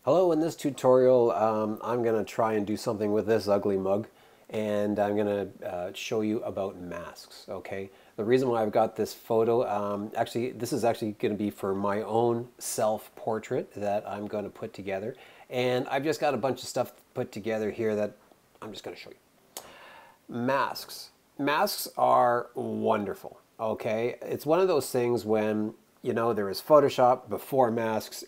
Hello, in this tutorial I'm going to try and do something with this ugly mug, and I'm going to show you about masks, okay? The reason why I've got this photo, actually this is actually going to be for my own self-portrait that I'm going to put together, and I've just got a bunch of stuff put together here that I'm just going to show you. Masks. Masks are wonderful, okay? It's one of those things when, there was Photoshop before masks,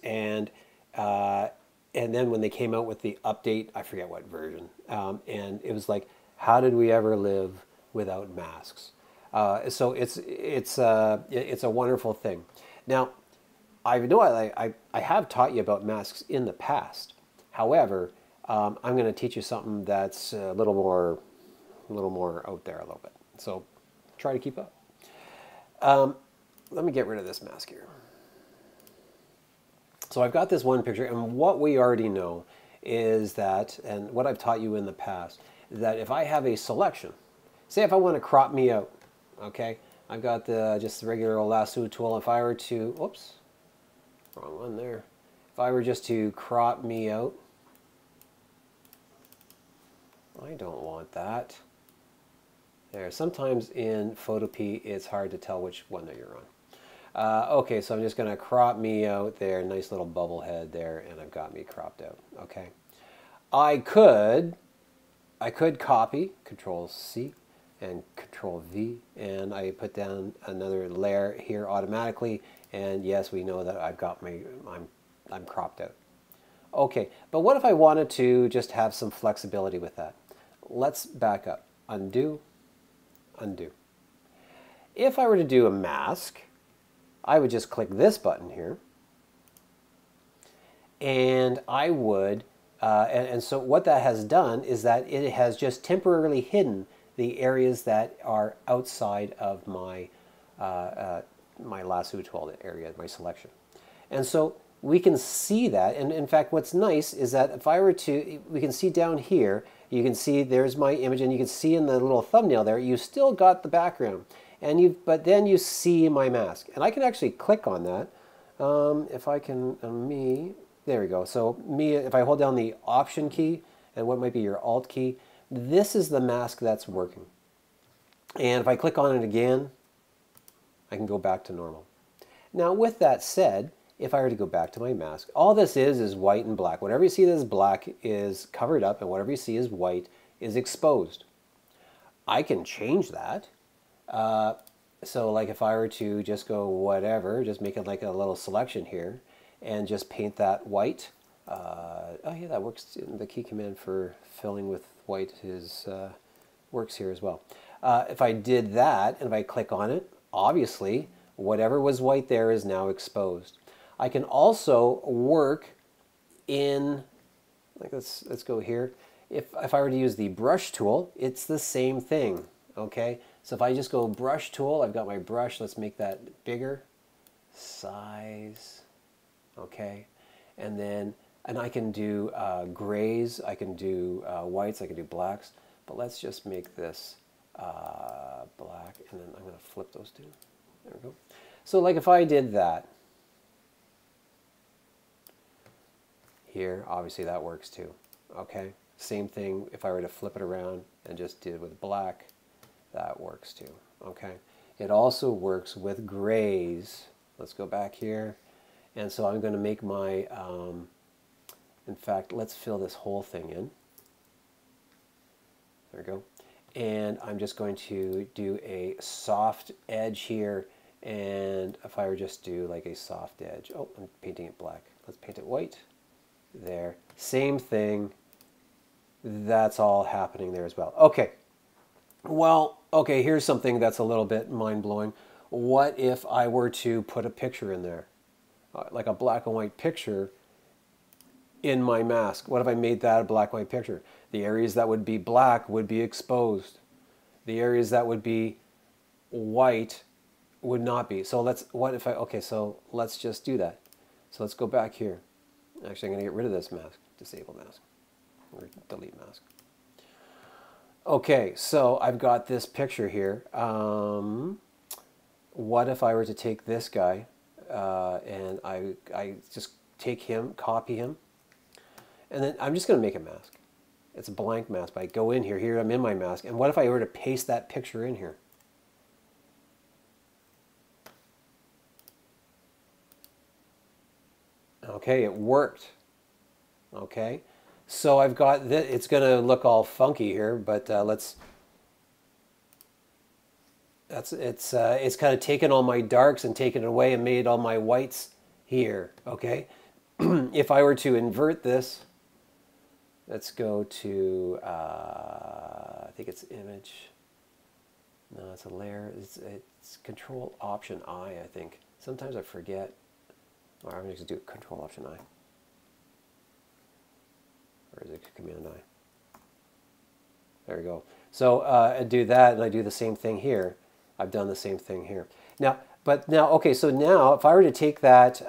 uh, and then when they came out with the update, I forget what version, and it was like, how did we ever live without masks? So it's a wonderful thing. Now, I have taught you about masks in the past. However, I'm going to teach you something that's a little more out there a little bit. So try to keep up. Let me get rid of this mask here. So I've got this one picture, and what we already know is that, and what I've taught you in the past, that if I have a selection, say if I want to crop me out, okay, I've got just the regular old lasso tool. If I were to, oops, wrong one there. If I were just to crop me out, I don't want that. There, sometimes in Photopea it's hard to tell which one that you're on. Okay, so I'm just going to crop me out there, nice little bubble head there, and I've got me cropped out. Okay, I could copy, Control C and Control V, and I put down another layer here automatically, and yes, we know that I'm cropped out. Okay, but what if I wanted to just have some flexibility with that? Let's back up. Undo, undo. If I were to do a mask, I would just click this button here, and I would, and so what that has done is that it has just temporarily hidden the areas that are outside of my lasso tool area, my selection. And so we can see that, and in fact what's nice is that if I were to, we can see down here, you can see there's my image, and you can see in the little thumbnail there, you still got the background. But then you see my mask, and I can actually click on that. If I can, there we go. So if I hold down the Option key and what might be your Alt key, this is the mask that's working. And if I click on it again, I can go back to normal. Now, with that said, if I were to go back to my mask, all this is white and black. Whatever you see that's black is covered up, and whatever you see is white is exposed. I can change that. So like if I were to just go whatever, just make it like a little selection here and just paint that white. Oh yeah, that works. The key command for filling with white works here as well. If I did that and if I click on it, obviously whatever was white there is now exposed. I can also work in, like let's go here. If I were to use the brush tool, it's the same thing. Okay, so if I just go brush tool, I've got my brush, let's make that bigger, size, okay, and I can do grays, I can do whites, I can do blacks, but let's just make this black, and then I'm going to flip those two. There we go. So like if I did that here, obviously that works too, okay. Same thing if I were to flip it around and just did it with black. That works too, okay? It also works with grays. Let's go back here. And so I'm going to make my, in fact, let's fill this whole thing in. There we go. And I'm just going to do a soft edge here. And if I were just do like a soft edge, oh, I'm painting it black. Let's paint it white. There. Same thing. That's all happening there as well. Okay. Well, okay, here's something that's a little bit mind-blowing. What if I were to put a picture in there? Like a black and white picture in my mask. What if I made that a black and white picture? The areas that would be black would be exposed. The areas that would be white would not be. So so let's just do that. So let's go back here. Actually, I'm going to get rid of this mask, disable mask, or delete mask. Okay, so I've got this picture here. What if I were to take this guy and I just take him, copy him, And then I'm just going to make a mask. It's a blank mask. But I go in here. Here I'm in my mask. And what if I were to paste that picture in here? Okay, it worked. Okay, so I've got this. It's going to look all funky here, but it's kind of taken all my darks and taken it away and made all my whites here. Okay, if I were to invert this, let's go to I think it's image. No, it's a layer. It's Control Option I think. Sometimes I forget. Or I'm just going to do Control Option I. Or is it Command I? There we go. So I do that, and I do the same thing here. I've done the same thing here. Now, okay, so now if I were to take that,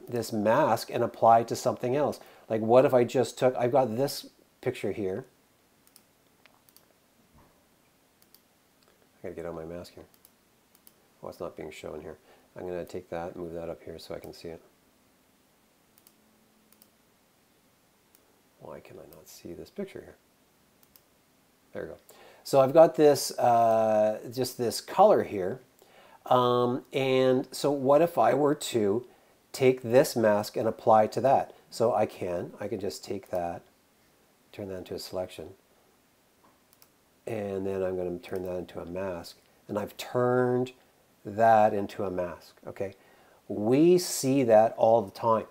this mask and apply it to something else, like what if I just took, I've got this picture here. I gotta get out my mask here. Oh, it's not being shown here. I'm gonna take that, move that up here so I can see it. Why can I not see this picture here? There we go. So I've got this, just this color here. And so what if I were to take this mask and apply to that? So I can just take that, turn that into a selection. And then I'm going to turn that into a mask. And I've turned that into a mask, okay? We see that all the time,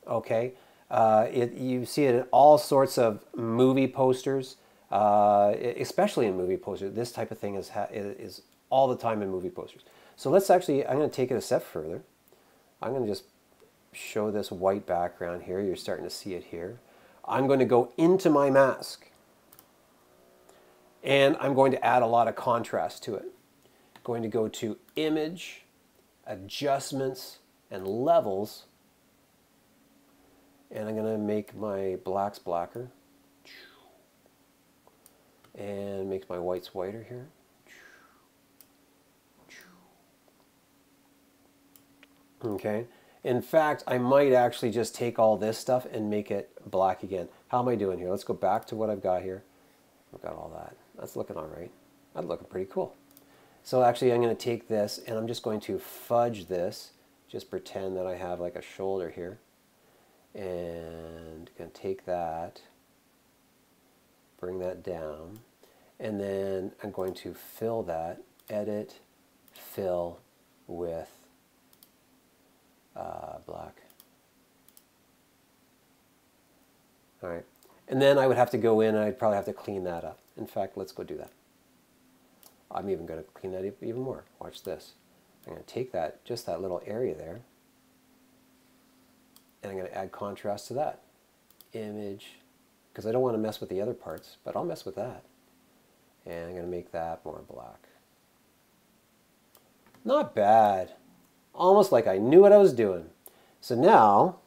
okay? You see it in all sorts of movie posters, especially in movie posters. This type of thing is all the time in movie posters. So let's actually, I'm going to take it a step further. I'm going to just show this white background here. You're starting to see it here. I'm going to go into my mask. And I'm going to add a lot of contrast to it. Going to go to Image, Adjustments, and Levels. And I'm going to make my blacks blacker. And make my whites whiter here. Okay. In fact, I might actually just take all this stuff and make it black again. How am I doing here? Let's go back to what I've got here. I've got all that. That's looking all right. That's looking pretty cool. So actually I'm going to take this and I'm just going to fudge this. Just pretend that I have like a shoulder here. And I'm going to take that, bring that down, and then I'm going to fill that, edit, fill with black. All right. And then I would have to go in and I'd probably have to clean that up. In fact, let's go do that. I'm even going to clean that even more. Watch this. I'm going to take that, just that little area there, and I'm going to add contrast to that. Image, because I don't want to mess with the other parts, but I'll mess with that. And I'm going to make that more black. Not bad. Almost like I knew what I was doing. So now,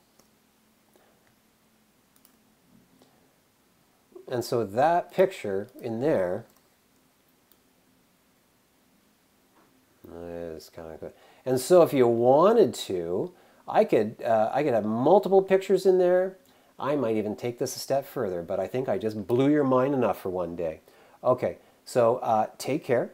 and so that picture in there is kind of good. And so if you wanted to, I could have multiple pictures in there. I might even take this a step further, but I think I just blew your mind enough for one day. Okay, so take care.